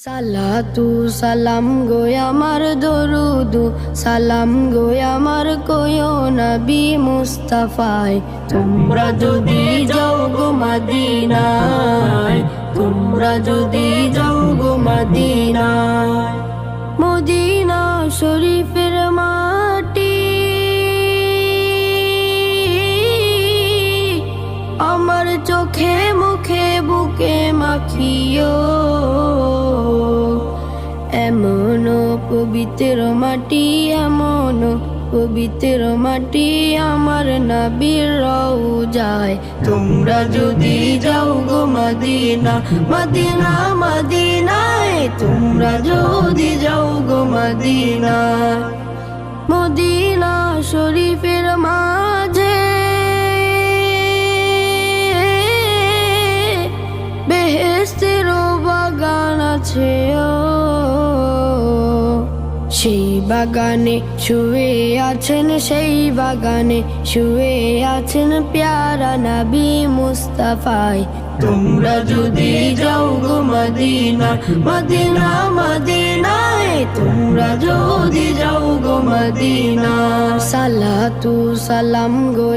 সালাতু সালাম গো আমার দরুদ সালাম গো আমার কোয় নবী মুস্তাফায়। তোমরা যদি যাও গো মদিনায়, তোমরা যদি যাও গো মদিনায়, মদিনা শরীফের মাটি আমার চোখে মুখে বুকে মাখিও। এমন পবিত্র মাটি, এমন পবিত্র মাটি আমার নবীর রওজায়। তোমরা যদি যাও গো মদিনা, মদিনা মদিনায়, তোমরা যদি যাও গো মদিনা, মদিনা শরীফের মাঝে বেহেশতের বাগান আছে। সেই বাগানে শুয়ে আছেন, সেই বাগানে শুয়ে আছেন প্যারা নবী মুস্তাফায়। তোমরা যদি যাও গো মদিনা, মদিনা মদিনায়, তোমরা যদি যাও গো মদিনা। সালাতু সালাম গো